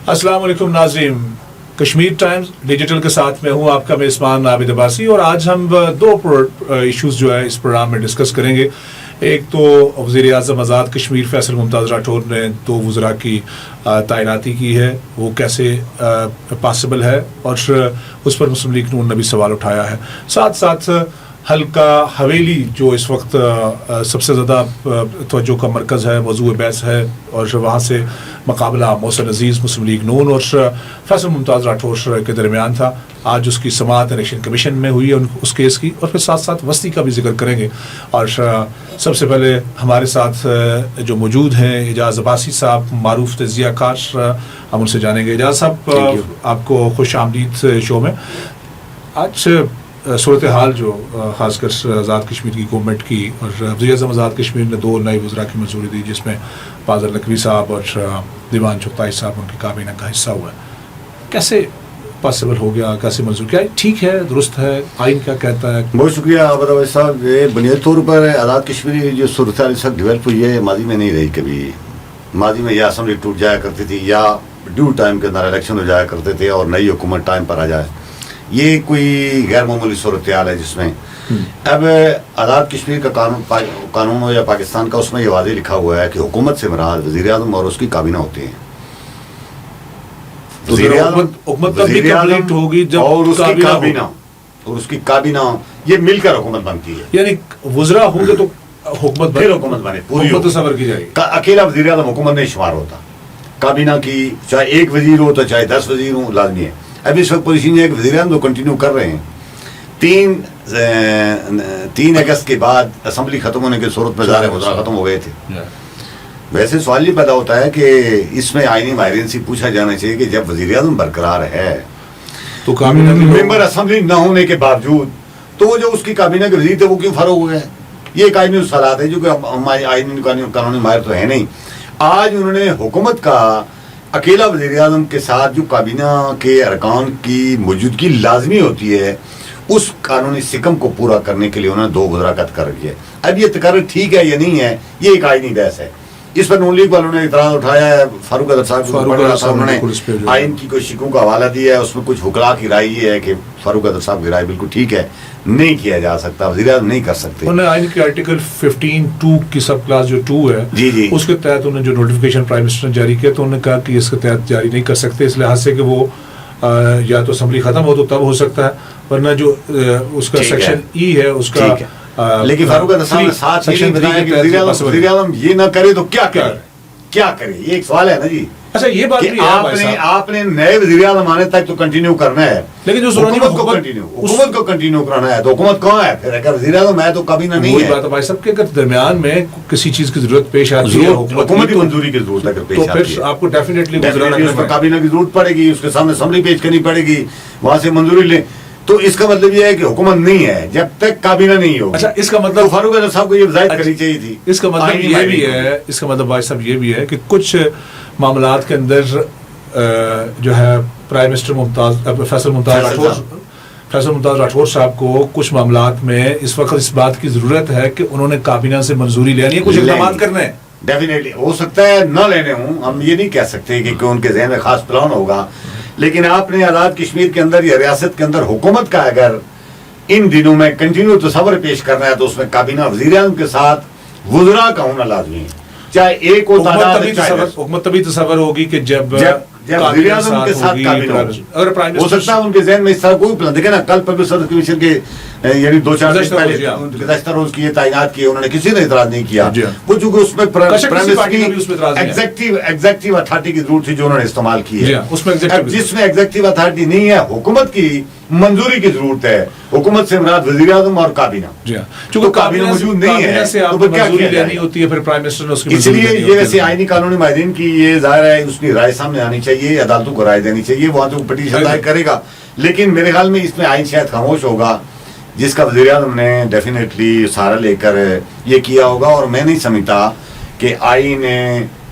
अस्सलाम वालेकुम नाज़रीन, कश्मीर टाइम्स डिजिटल के साथ में हूँ आपका मेज़बान आबिद अब्बासी। और आज हम दो इश्यूज़ जो है इस प्रोग्राम में डिस्कस करेंगे। एक तो वज़ीर-ए-आज़म आज़ाद कश्मीर फैसल मुमताज़ राठौर ने 2 वज़रा की तैनाती की है, वो कैसे पॉसिबल है, और उस पर मुस्लिम लीग नून ने भी सवाल उठाया है। साथ साथ हल्का हवेली जो इस वक्त सबसे ज़्यादा तवज्जो का मरकज़ है, मौज़ू बहस है, और वहाँ से मुकाबला मोहसिन अजीज़ मुस्लिम लीग नून और फैसल मुमताज़ राठौर के दरमियान था। आज उसकी समाअत इलेक्शन कमीशन में हुई है उस केस की, और फिर साथ साथ वस्ती का भी जिक्र करेंगे। और सबसे पहले हमारे साथ जो मौजूद हैं एजाज़ अब्बासी साहब, मारूफ तज़ियाकार, हम उनसे जानेंगे। एजाज़ साहब, आपको खुश आमदीद शो में। आज सूरत हाल जो ख़ासकर आज़ाद कश्मीर की गवर्नमेंट की, और वज़ीर-ए-आज़म आज़ाद कश्मीर ने 2 नए वज़रा की मंजूरी दी, जिसमें फाज़ल नकवी साहब और दीवान चुगताई साहब उनकी काबीना का हिस्सा हुआ। कैसे पॉसिबल हो गया, कैसे मंजूर किया? ठीक है, दुरुस्त है, आइन क्या कहता है? बहुत शुक्रिया आबिद अब्बासी साहब। ये बुनियादी तौर पर आज़ाद कश्मीर की जो सूरत हाल इस वक्त डिवेल्प हुई है, माजी में नहीं रही कभी। माजी में या असम्बली टूट जाया करती थी, या ड्यू टाइम के अंदर इलेक्शन हो जाया करते थे, और नई हुकूमत टाइम पर आ जाए। ये कोई गैर मामूली सूरत हाल है, जिसमें अब आज़ाद कश्मीर का कानून हो या पाकिस्तान का, उसमें ये वाज़ेह लिखा हुआ है कि हुकूमत से मुराद वज़ीर-ए-आज़म और उसकी काबीना होती है। हुकूमत तब भी कंप्लीट होगी जब और उसकी काबीना ये मिलकर हुकूमत बनती है। यानी वज़रा होंगे तो हुकूमत बने, पूरी हुकूमत तस्वर की जाएगी। अकेला वज़ीर-ए-आज़म हुकूमत नहीं शुमार होता। काबीना की चाहे 1 वज़ीर हो तो चाहे 10 वज़ीर हो, लाजमी है। अभी इस वक्त पोजीशन है कि वज़ीर-ए-आज़म तो कंटिन्यू कर रहे हैं। 3 अगस्त के बाद असम्बली खत्म होने की सूरत में ज़ाहिर वज़रा खत्म हो गए थे। वैसे सवाल ये पैदा होता है कि इसमें आईनी माहिरीन से पूछा जाना चाहिए कि जब वज़ीर-ए-आज़म बरकरार है तो काबीना मेंबर असम्बली न होने के बावजूद, तो वो जो उसकी काबीना के वज़ीर थे वो क्यों फारूक हो गए? ये एक आईनी सवाल है, जो कि हमारे आईनी कानूनी माहिर तो है नहीं। आज उन्होंने हुकूमत का अकेला वज़ीर-ए-आज़म के साथ जो काबीना के अरकान की मौजूदगी लाजमी होती है, उस कानूनी सिकम को पूरा करने के लिए उन्होंने 2 वज़रा का तकर्र किया। अब ये तकर्र ठीक है या नहीं है, ये एक आईनी बहस है। इस पर नून लीग वालों ने इतराज़ उठाया है। फारूक अदर साहब उन्होंने आइन की कोशिशों का हवाला दिया है। उसमें कुछ हुक्ला की राय ये है कि फारूक अदर साहब की राय बिल्कुल ठीक है, नहीं किया जा सकता, वज़ीर-ए-आज़म नहीं कर सकते। उन्होंने आइन के आर्टिकल 15(2) की सब क्लास जो 2 है, जी उसके तहत उन्होंने जो नोटिफिकेशन प्राइम मिनिस्टर ने जारी किया, तो उन्होंने कहा कि इसके तहत जारी नहीं कर सकते, इस लिहाज से कि वो या तो असम्बली खत्म हो तो तब हो सकता है, वरना जो उसका सेक्शन ई है उसका। लेकिन फारूक अदर साहब ने साथ ये बताया कि वज़ीर-ए-आज़म ये ना करे तो क्या करे, ये एक सवाल है ना जी। अच्छा, ये बात भी आपने नए वज़ीर-ए-आज़म आने तक तो कंटिन्यू करना है, लेकिन जो हुकूमत को कंटिन्यू कराना है, तो हुकूमत कहाँ है फिर? अगर वज़ीर-ए-आज़म है तो काबीना नहीं है। बात है भाई साहब के, अगर दरमियान में किसी चीज की जरूरत पेश आती है, हुकूमत की मंजूरी की जरूरत अगर पेश आती है, तो आपको डेफिनेटली काबीना की जरूरत पड़ेगी, उसके सामने असम्बली पेश करनी पड़ेगी, वहां से मंजूरी ले। तो इसका मतलब ये है कि हुकूमत नहीं है जब तक काबीना नहीं हो। अच्छा, इसका मतलब तो फारूक अदर साहब को ये वज़ाहत करनी चाहिए थी। इसका मतलब ये भी है, इसका मतलब भाई साहब ये भी है कि कुछ मामलात के अंदर जो है प्राइम मिनिस्टर फैसल मुमताज़ राठौर साहब को कुछ मामलात में इस वक्त इस बात की जरूरत है कि उन्होंने काबीना से मंजूरी लेनी है, कुछ इक़दाम करने हैं। डेफिनेटली हो सकता है न लेने हों, हम ये नहीं कह सकते कि उनके ज़हन में खास प्लान होगा, लेकिन आपने आज़ाद कश्मीर के अंदर या रियासत के अंदर हुकूमत का अगर इन दिनों में कंटिन्यू तस्वर पेश करना है, तो उसमें काबीना वज़ीर-ए-आज़म के साथ वज़रा का होना लाजमी है, चाहे एक हो तादाद। हुकूमत तभी तस्वर होगी कि जब वज़ीर-ए-आज़म के साथ काबीना हो सकता है उनके ज़हन में इस तरह कोई प्लान। देखे ना, कल पब्लिक सर्विस कमीशन के यानी 2-4 दिन पहले गुज़श्ता रोज की तैनात किए, उन्होंने किसी ने इतराज नहीं किया। वो चूंकि उसमें एग्जेक्टिव अथॉरिटी की जरूरत थी जो उन्होंने इस्तेमाल की है, जिसमें एग्जेक्टिव अथॉरिटी नहीं है, हुकूमत की मंजूरी की जरूरत है। हुकूमत से मुराद वज़ीर-ए-आज़म और काबीना, चूंकि काबीना मौजूद नहीं है तो फिर क्या लेनी होती है, फिर प्राइम मिनिस्टर ने उसकी। इसलिए ये वैसे आईनी कानूनी माहिरीन की ये जाहिर है उसकी राय सामने आनी चाहिए, अदालतों को राय देनी चाहिए, वहां तो पिटीशन दायर करेगा। लेकिन मेरे ख्याल में इसमें आइन शायद खामोश होगा, जिसका वज़ीर-ए-आज़म ने डेफिनेटली सहारा लेकर ये किया होगा। और मैं नहीं समझता कि आइन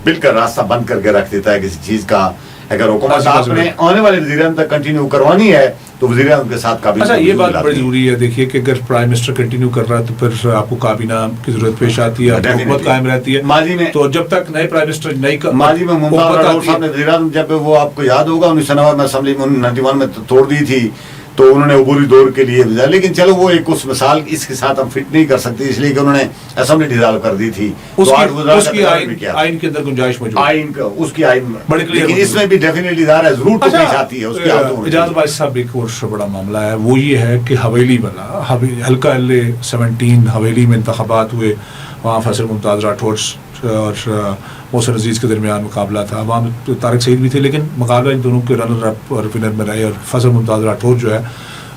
बिल्कुल रास्ता बंद करके रख देता है किसी चीज का। अगर हुकूमत आपने आने वाले वज़ीर-ए-आज़म तक कंटिन्यू करवानी है तो वज़ीर आज़म के साथ काबीना। अच्छा, ये बात बड़ी जरूरी है, देखिए कि अगर प्राइम मिनिस्टर कंटिन्यू कर रहा है तो फिर आपको काबीना की जरूरत पेश आती है, हुकूमत कायम रहती है। माजी में तो जब तक नए प्राइम मिनिस्टर माजी में मुमताज राठौर साहब ने वज़ीर आज़म, जब वो आपको याद होगा 1999 में असेंबली में 91 में तोड़ दी थी, तो उन्होंने अबूरी दौर के लिए भेजा। लेकिन चलो वो एक उस मिसाल इसके साथ हम फिट नहीं कर सकते, इसलिए कि उन्होंने असेंबली डिसॉल्व कर दी थी। उसकी आइन के अंदर गुंजाइश मौजूद, आइन का उसकी आइन बड़ी क्लियर, लेकिन इसमें भी डेफिनेटली जरूर तो पेश आती है उसकी। इजाज़ भाई साहब, एक और बड़ा मामला है, वो ये है कि हवेली वाला हल्का LA-17 हवेली में इंतखाबात हुए, वहाँ फैसल मुमताज़ राठौर और मोहसिन अजीज़ के दरमियान मुकाबला था। वहाँ तारिक सईद भी थे, लेकिन मुकाबला इन दोनों के रनर अप और विनर में रहे, और फैसल मुमताज़ राठौर जो है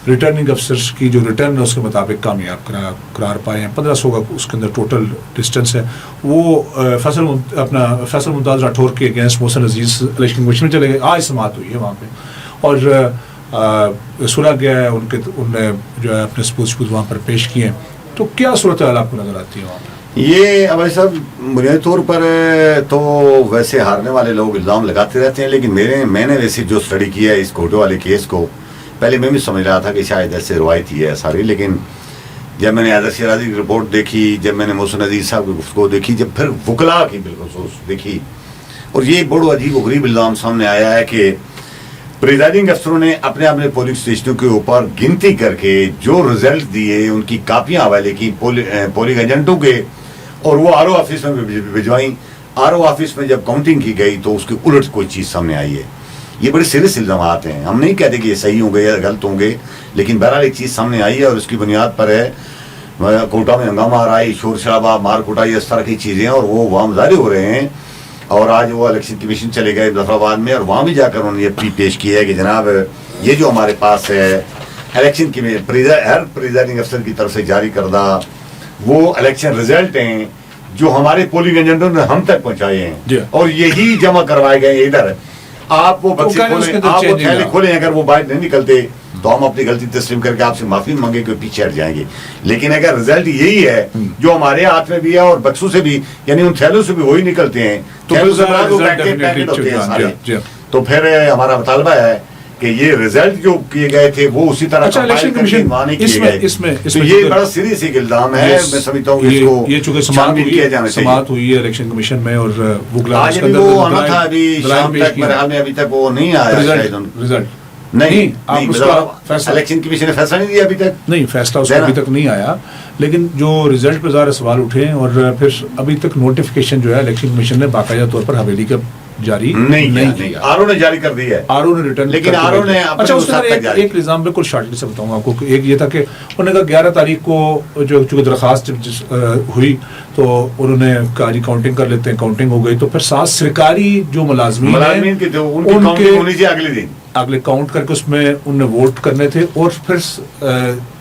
रिटर्निंग अफसर की जो रिटर्न है उसके मुताबिक कामयाब करार पाए हैं। 1500 का उसके अंदर टोटल डिस्टेंस है। वो फैसल मुमताज़ राठौर के अगेंस्ट मोहसिन अजीज़ इलेक्शन कमीशन में चले गए। आज समाअत हुई है वहाँ पे, और सुना गया है उनने जो है अपने सबूत वहाँ पर पेश किए हैं। तो क्या सूरत हाल आपको नजर आती है वहाँ पर? ये अब सब बुनियादी तौर पर तो वैसे हारने वाले लोग इल्ज़ाम लगाते रहते हैं, लेकिन मैंने वैसे जो स्टडी किया है इस कोटो वाले केस को, पहले मैं भी समझ रहा था कि शायद ऐसे रवायती है सारी, लेकिन जब मैंने आदर शिराजी की रिपोर्ट देखी, जब मैंने मोहसिन अजीज़ साहब की गुफ्तगू देखी, जब फिर वकला की बिल्कुल सोच देखी, और ये बड़ा अजीब गरीब इल्ज़ाम सामने आया है कि प्रिजाइडिंग अफसरों ने अपने पोलिंग स्टेशनों के ऊपर गिनती करके जो रिजल्ट दिए उनकी कापियाँ हवाले की पोलिंग एजेंटों के, और वो आरओ ऑफिस में भिजवाई। आरओ ऑफिस में जब काउंटिंग की गई तो उसके उलट कोई चीज़ सामने आई है। ये बड़े सीरियस इल्ज़ामात हैं, हम नहीं कहते कि ये सही होंगे या गलत होंगे, लेकिन बहरहाल एक चीज़ सामने आई है और उसकी बुनियाद पर है कोटा में हंगामा आ रहा है, शोर शराबा, मार कुटाई, इस तरह की चीज़ें, और वो वहाँ मुजाहरे हो रहे हैं। और आज वो इलेक्शन कमीशन चले गए मुजफ्फराबाद में, और वहाँ भी जाकर उन्होंने ये पेश किया है कि जनाब ये जो हमारे पास है इलेक्शन की हर प्रिजाइडिंग अफसर की तरफ से जारी करदा वो इलेक्शन रिजल्ट हैं जो हमारे पोलिंग एजेंटों ने हम तक पहुंचाए हैं, और यही जमा करवाए गए इधर। आप वो बक्से खोलें, अगर वो बाहर नहीं निकलते तो हम अपनी गलती तस्लीम करके आपसे माफी मांगे कि पीछे हट जाएंगे। लेकिन अगर रिजल्ट यही है जो हमारे हाथ में भी है और बक्सों से भी, यानी उन थैलों से भी वही निकलते हैं, तो फिर हमारा मुतालबा है कि ये रिजल्ट जो किए गए थे वो उसी तरह इलेक्शन कमीशन इसमें तो ये बड़ा सीरियस एक इल्जाम है। मैं समझता हूँ ये चूंकि समाअत हुई है इलेक्शन कमीशन में, और वो आना था अभी शाम तक, मेरे हाल में अभी तक वो नहीं आया रिजल्ट। नहीं, इलेक्शन कमीशन ने फैसला नहीं दिया अभी तक। नहीं, फैसला उसका अभी तक नहीं आया, लेकिन जो रिजल्ट पर ज़्यादा सवाल उठे हैं, और फिर अभी तक नोटिफिकेशन जो है इलेक्शन कमीशन ने बाकायदा तौर पर हवेली का जारी नहीं किया। आरओ ने जारी कर दी है, आरओ ने रिटर्न, लेकिन आरओ ने अच्छा उसका एक निज़ाम बिल्कुल शॉर्टली से बताऊंगा आपको। एक ये था कि उन्होंने कहा 11 तारीख को जो चूँकि दरख्वास्त हुई तो उन्होंने कहा जी काउंटिंग कर लेते हैं, काउंटिंग हो गई, तो फिर 7 सरकारी जो मुलाजमीन उनके अगले काउंट करके उसमें उनने वोट करने थे, और फिर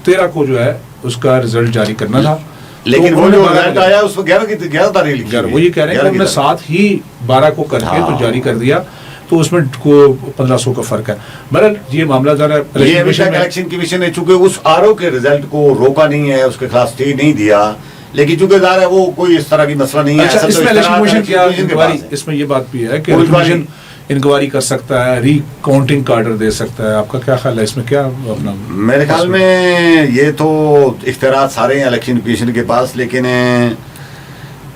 13 को जो है उसका रिजल्ट जारी करना था। लेकिन वो जो रिजल्ट आया उसमें 11 तारीख लिखी, वो ये कह रहे हैं कि उन्होंने 7 ही 12 को करके तो जारी कर दिया, तो उसमें को 1500 का फर्क है। बहरहाल ये मामला जरा इलेक्शन कमीशन ने चूंकि उस आरओ के रिजल्ट को रोका नहीं है, उसके खिलाफ स्टे नहीं दिया, लेकिन चूंकि ज़ाहिर है वो कोई इस तरह की मसला नहीं है। इसमें इलेक्शन कमीशन क्या इसमें ये बात भी है कि कमीशन इंक्वायरी कर सकता है, रिकाउंटिंग का ऑर्डर दे सकता है। आपका क्या ख्याल है इसमें? क्या अपना मेरे ख्याल में ये तो इख्तियारात सारे हैं इलेक्शन कमीशन के पास, लेकिन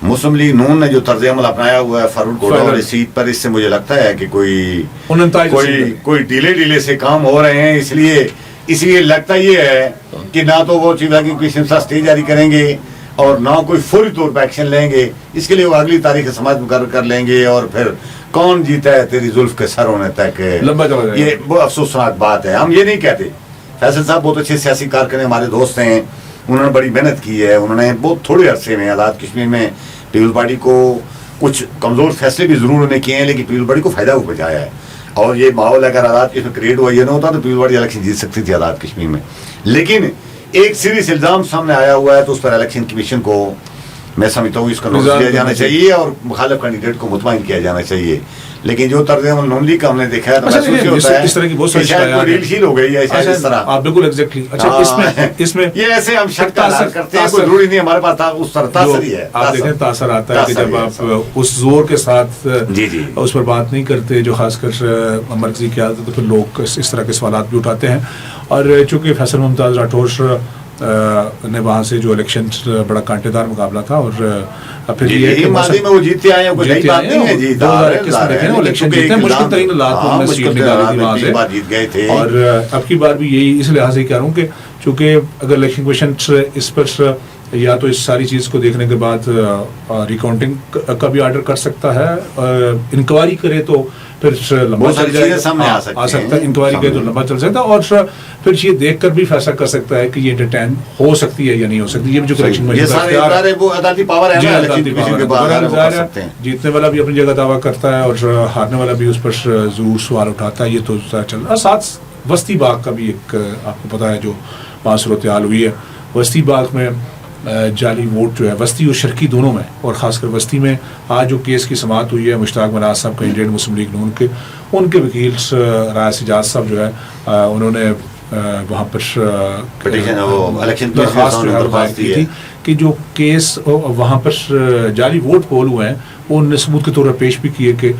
मुस्लिम लीग नून ने जो तर्ज अमल अपनाया हुआ है फारूक कोटा वाली सीट पर, इससे मुझे लगता है कि कोई डीले से काम हो रहे हैं। इसलिए लगता ये है कि ना तो वो चीफ इलेक्शन कमीशन स्टे जारी करेंगे और ना कोई फौरी तौर पर एक्शन लेंगे। इसके लिए वो अगली तारीख समाज मुकर्रर कर लेंगे, और फिर कौन जीता है तेरी जुल्फ के सर होने तक लंबा चला जाएगा। ये बहुत अफसोसनाक बात है। हम ये नहीं कहते, फैसल साहब बहुत अच्छे सियासी कारकुन हमारे दोस्त हैं, उन्होंने बड़ी मेहनत की है, उन्होंने बहुत थोड़े अरसे में आज़ाद कश्मीर में पीपल्स पार्टी को कुछ कमज़ोर फैसले भी ज़रूर उन्होंने किए हैं, लेकिन पीपल्स पार्टी को फ़ायदा पहुँचाया है। और ये माहौल अगर आज़ाद कश्मीर क्रिएट हुआ ये ना होता तो पीपल्स पार्टी इलेक्शन जीत सकती थी आज़ाद कश्मीर में। लेकिन एक सीरियस इल्ज़ाम सामने आया हुआ है, तो उस पर इलेक्शन कमीशन को मैं समझता हूँ इसका नोटिस दिया जाना चाहिए और मुखालिफ कैंडिडेट को मुतमईन किया जाना चाहिए। लेकिन जो तर्ज नॉर्मली का हमने देखा है तो अच्छा, महसूस देखिए, ये होता है इस तरह की बहुत कि सारी शायद शिकायत कोई है। रील हो गई है शायद इस तरह। आप बिल्कुल एग्जैक्टली। अच्छा, हाँ, इसमें ये ऐसे हम शक का इजहार करते हैं, कोई जरूरी नहीं हमारे पास उस तरह तासर ही है। आप देखें तासर आता है कि तासर जब ही है, आप उस जोर के साथ जी जी उस पर बात नहीं करते जो खासकर मरकजी क़यादत है, तो फिर लोग इस तरह के सवाल भी उठाते हैं। और चूंकि फैसल मुमताज़ राठौर ने वहाँ से जो इलेक्शन बड़ा कांटेदार मुकाबला था, और फिर जी, ये जी, माजी में वो जीतते आए हैं, कोई नई बात नहीं है जी। 2021 में देखें ना इलेक्शन जीते, मुश्किल तरीन हालात में उन्होंने सीट निकाली थी वहाँ से, बार जीत गए थे। और अब की बार भी यही इस लिहाज से कह रहा हूँ कि चूंकि अगर इलेक्शन कमीशन इस पर या तो इस सारी चीज़ को देखने के बाद रिकाउंटिंग का भी ऑर्डर कर सकता है, इंक्वायरी करे तो फिर लंबा चल जाएगा, सामने आ सकता है, इंक्वायरी करे तो लंबा चल सकता है, और फिर ये देखकर भी फैसला कर सकता है कि ये एंटरटेन हो सकती है या नहीं हो सकती। ये भी जो इलेक्शन ये सारे इदारे वो अदालती पावर है ना, इलेक्शन कमीशन के पास है, वो कर सकते हैं। जीतने वाला भी अपनी जगह दावा करता है और हारने वाला भी उस पर जरूर सवाल उठाता है, ये तो चल रहा है। साथ वस्ती बाग का भी एक आपको पता है जो वहाँ सूरत हाल हुई है, वस्ती बाग में जाली वोट जो है वस्ती और शर्की दोनों में, और ख़ासकर वस्ती में आज जो केस की समाअत हुई है मुश्ताक मनाज साहब का इंडियन मुस्लिम लीग नून के, उनके वकील राय सिजाज साहब जो है उन्होंने वहाँ पर दरख्वास्त जो है दायर की थी कि जो केस वहाँ पर जाली वोट पोल हुए हैं वो उन्होंने सबूत के तौर पर पेश भी किए कि,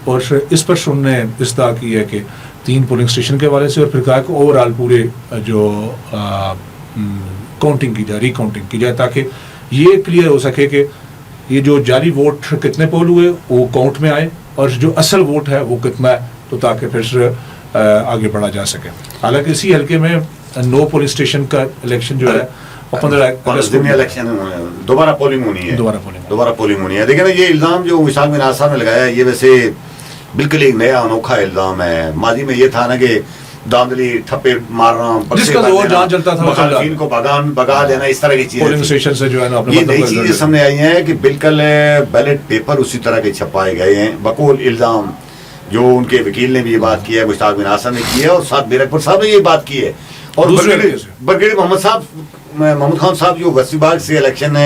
और इस पर उन्होंने इस्दा की है कि 3 पोलिंग स्टेशन के हवाले से, और फिर कहा कि ओवरऑल पूरे जो काउंटिंग की जाए, रिकाउंटिंग की जाए, ताकि ये क्लियर हो सके कि ये जो जाली वोट कितने पोल हुए वो काउंट में आए, और जो असल वोट है वो कितना है, तो ताकि फिर आगे बढ़ा जा सके। हालांकि इसी हल्के में 9 पोलिंग स्टेशन का इलेक्शन जो है 15 अगस्त को इलेक्शन दोबारा पोलिंग होनी है, दोबारा पोलिंग होनी है। देखिए ना, ये इल्जाम जो मुश्ताक मिनाज साहब ने लगाया है, ये वैसे बिल्कुल एक नया अनोखा इल्जाम है। माजी में ये था ना कि दांदली ठप्पे मारना, जिसका जोर जहां चलता था मुखालिफिन को भगा देना, इस तरह की चीजें पोलिंग स्टेशन से जो है ना अपने ये नई चीजें सामने आई हैं कि बिल्कुल बैलेट पेपर उसी तरह के छपाए गए हैं, बकौल इल्जाम जो उनके वकील ने भी ये बात की है, मुश्ताक मिनाज साहब ने की है, और साथ मीरकपुर साहब ने ये बात की है, और ब्रिगेडियर मोहम्मद खान साहब जो वसीबाग से इलेक्शन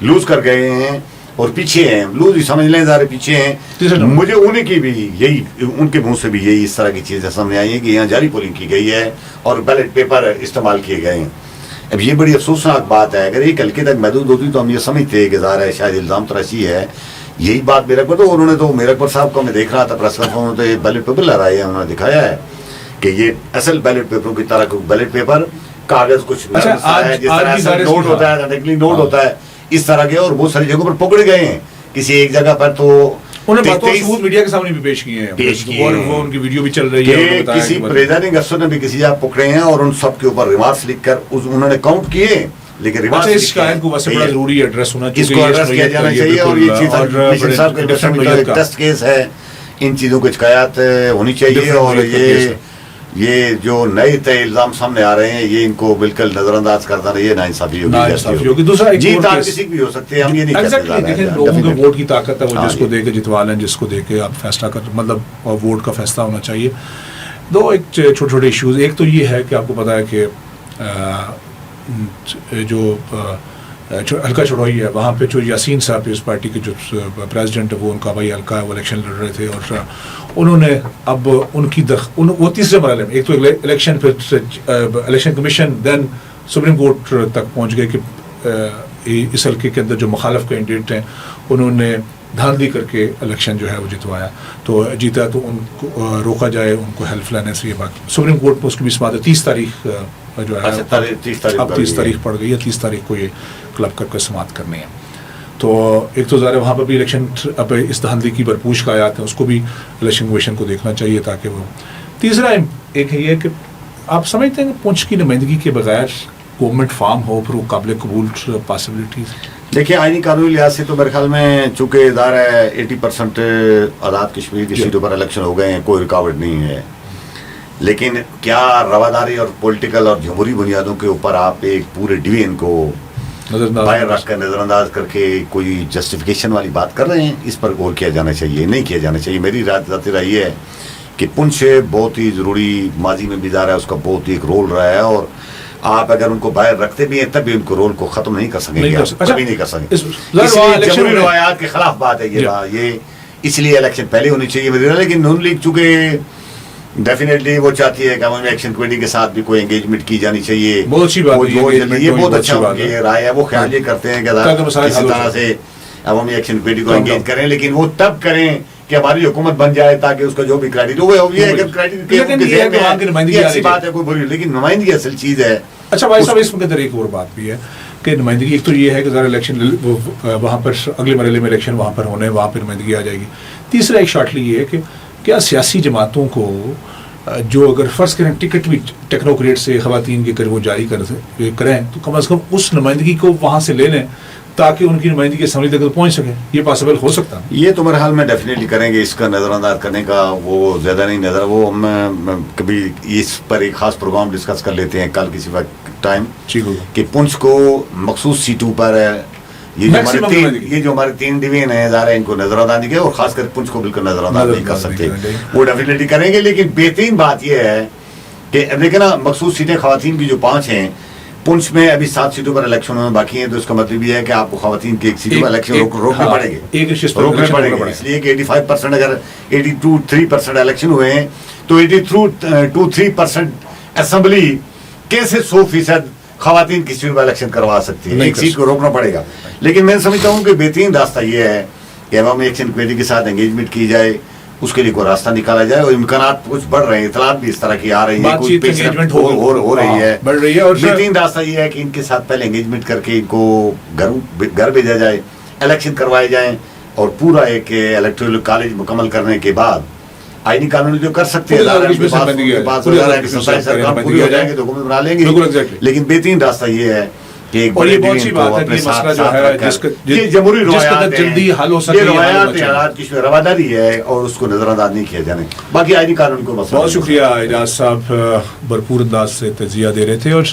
लूज कर गए हैं और पीछे हैं, लूज ही समझ लें, ज़ारे पीछे हैं। मुझे उन्हीं की भी यही, उनके मुंह से भी यही इस तरह की चीज़ें सामने आई हैं कि यहाँ जाली पोलिंग की गई है और बैलेट पेपर इस्तेमाल किए गए हैं। अब ये बड़ी अफसोसनाक बात है। अगर ये कल के तक महदूद होती तो हम ये समझते कि ज़ाहिर है शायद इल्ज़ाम तराशी है। यही बात मेरकपुर, तो उन्होंने तो मेरकपुर साहब को मैं देख रहा था प्रेस कॉन्फ्रेंस में, तो ये बैलेट पेपर लहराए हैं, उन्होंने दिखाया है कि ये असल बैलेट पेपरों की तरह बैलेट पेपर, कागज कुछ नोट होता है, नकली नोट होता है इस तरह के, और बहुत सारी जगहों पर पकड़े गए हैं। किसी एक जगह पर तो उन्होंने मीडिया के सामने भी पेश किए हैं, और वो उनकी वीडियो भी चल रही है। किसी प्रेजाइडिंग अफसर ने भी किसी जगह पकड़े हैं और उन सब के ऊपर रिमार्क्स लिखकर उन्होंने काउंट किए, लेकिन रिमार्क्स इस शिकायत को वैसे बड़ा जरूरी एड्रेस होना चाहिए, इसको एड्रेस किया जाना चाहिए। और ये चीज साहब के टेस्ट केस है, इन चीजों की शिकायत होनी चाहिए। और ये जो नए तय इल्जाम सामने आ रहे हैं, ये इनको बिल्कुल नजरअंदाज करना नहीं है, नाइंसाफी होगी। दूसरा जीत हार किसी भी हो सकती है, हम ये नहीं कहते। लोगों के वोट की ताकत है, वो जिसको देके जितवा लें, जिसको देके आप फैसला कर, मतलब वोट का फैसला होना चाहिए। दो एक छोटे छोटे इश्यूज, एक तो ये है कि आपको पता है कि जो हल्का चढ़ोई है वहाँ पे जो यासीन साहब इस पार्टी के जो प्रेसिडेंट है, वो उनका भाई हल्का है, वो इलेक्शन लड़ रहे थे, और उन्होंने अब उनकी वो तीसरे मरहले में, एक तो इलेक्शन, फिर election commission, then supreme court तक पहुँच गए कि इस हल्के के अंदर जो मुखालिफ कैंडिडेट हैं उन्होंने धांधली करके इलेक्शन जो है वो जितवाया, तो जीता तो उनको रोका जाए, उनको हेल्प लेने से। ये बात सुप्रीम कोर्ट में उसकी भी समाअत 30 तारीख जो है, अब 30 तारीख पड़ गई है, 30 तारीख को ये क्लब करके समाअत करनी है। तो एक तो ज़ाहिर वहाँ पर भी इलेक्शन, अब इस धांधली की भरपूर शिकायत है, उसको भी इलेक्शन कमीशन को देखना चाहिए, ताकि वो। तीसरा एक ये कि आप समझते हैं कि पुंछ की नुमाइंदगी के बगैर गवर्नमेंट फार्म हो, फिर वो काबिल कबूल पॉसिबिलिटीज। देखिए, आईनी कानूनी लिहाज से तो मेरे ख्याल में चूँकि इदारा है 80% आज़ाद कश्मीर की सीटों पर इलेक्शन हो गए हैं, कोई रुकावट नहीं है। लेकिन क्या रवादारी और पॉलिटिकल और जमहूरी बुनियादों के ऊपर आप एक पूरे डिवीजन को बाहर रख कर, नज़रअंदाज करके कोई जस्टिफिकेशन वाली बात कर रहे हैं? इस पर गौर किया जाना चाहिए, नहीं किया जाना चाहिए। मेरी ज़ाती राय है कि पुंछ बहुत ही ज़रूरी, माजी में भी ज़ाहिर है उसका बहुत ही एक रोल रहा है, और आप अगर उनको बाहर रखते भी हैं तब भी उनको रोल को खत्म नहीं कर सकेंगे, कभी नहीं कर सकेंगे। जमहूरी रवायात के खिलाफ बात है इसलिए इलेक्शन पहले होनी चाहिए वगैरह। लेकिन नून लीग चूंकि डेफिनेटली वो चाहती है कि अवामी एक्शन कमेटी के साथ भी कोई एंगेजमेंट की जानी चाहिए। बहुत अच्छी बात है, ये बहुत अच्छा उनकी राय है। वो ख्याल ये करते हैं कि किसी तरह से अवामी एक्शन कमेटी को एंगेज करें, लेकिन वो तब करें कि हमारी हुकूमत बन जाए ताकि उसका जो भी क्रेडिट हो ये अच्छी बात है, कोई बुरी, लेकिन नुमाइंदगी असल चीज है। अच्छा भाई साहब, इसमें अंदर एक और बात भी है कि नुमाइंदगी एक तो ये है कि ज़रा इलेक्शन वहाँ पर अगले मरहले में इलेक्शन वहाँ पर होने, वहाँ पर नुमाइंदगी आ जाएगी। तीसरा एक शॉर्टली ये है कि क्या सियासी जमातों को जो अगर फ़र्ज़ करें टिकट भी टेक्नोक्रेट से ख़वातीन के अगर वो जारी करें तो कम अज़ कम उस नुमाइंदगी को वहाँ से ले लें ताकि उनकी नुमाइंदगी असम्बली तक पहुँच सके। ये पॉसिबल हो सकता है? ये तो मेरे हाल में डेफिनेटली करेंगे। इसका नज़रअंदाज करने का वो ज़्यादा नहीं नज़र, वो हम कभी इस पर एक ख़ास प्रोग्राम डिस्कस कर लेते हैं कल किसी वक्त टाइम कि पुंछ को मखसूस सीटों पर ये जो हमारे तीन डिवीजन है ज़ाहिर है इनको नज़रअंदाज नहीं किया, और खासकर पुंछ को बिल्कुल नज़रअंदाज नहीं कर सकते, वो डेफिनेटली करेंगे। लेकिन बेहतरीन बात यह है कि देखिए ना, मखसूस सीटें ख़वातीन की जो 5 हैं, पुंछ में अभी 7 सीटों पर इलेक्शन में बाकी हैं, तो इसका मतलब ये है कि आपको ख़वातीन की एक सीटों पर इलेक्शन रोकने पड़ेंगे। इसलिए कि 85% अगर 82-3% इलेक्शन हुए हैं तो 82-3% असेंबली कैसे 100% ख़वातीन की सीट पर इलेक्शन करवा सकती है, एक सीट को रोकना पड़ेगा। लेकिन मैं समझता हूँ कि बेहतरीन रास्ता ये है कि अवामी एक्शन कमेटी के साथ एंगेजमेंट की जाए, उसके लिए कोई रास्ता निकाला जाए, और इम्कानात कुछ बढ़ रहे हैं, इतलात भी इस तरह की आ रही है, कुछ हो रही है, बढ़ रही है। और बेहतरीन रास्ता ये है कि इनके साथ पहले एंगेजमेंट करके इनको घर भेजा जाए, इलेक्शन करवाए जाए, और पूरा एक इलेक्टोरल कॉलेज मुकम्मल करने के बाद आईनी कानून जो कर सकते हैं सरकार पूरी हो जाएंगे तो हुकूमत बना लेंगे। लेकिन बेहतरीन रास्ता ये है कि एक बड़ी जमहूरी रवादारी है और उसको नजरअंदाज नहीं किया जाने। बाकी आईनी कानून को मसला। बहुत शुक्रिया इजाज साहब, भरपूर अंदाज से तजिया दे रहे थे। और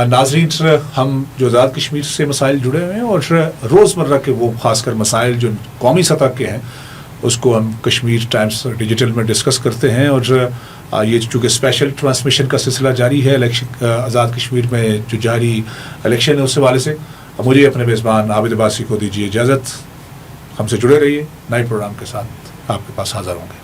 नाज़रीन, हम जो आज़ाद कश्मीर से मसाइल जुड़े हुए हैं और रोज़मर्रा के वो खासकर मसाइल जो कौमी सतह के हैं उसको हम कश्मीर टाइम्स डिजिटल में डिस्कस करते हैं। और ये चूँकि स्पेशल ट्रांसमिशन का सिलसिला जारी है इलेक्शन आज़ाद कश्मीर में जो जारी इलेक्शन है उस हवाले से, मुझे अपने मेज़बान आबिद अब्बासी को दीजिए इजाज़त। हमसे जुड़े रहिए, नए प्रोग्राम के साथ आपके पास हाज़िर होंगे।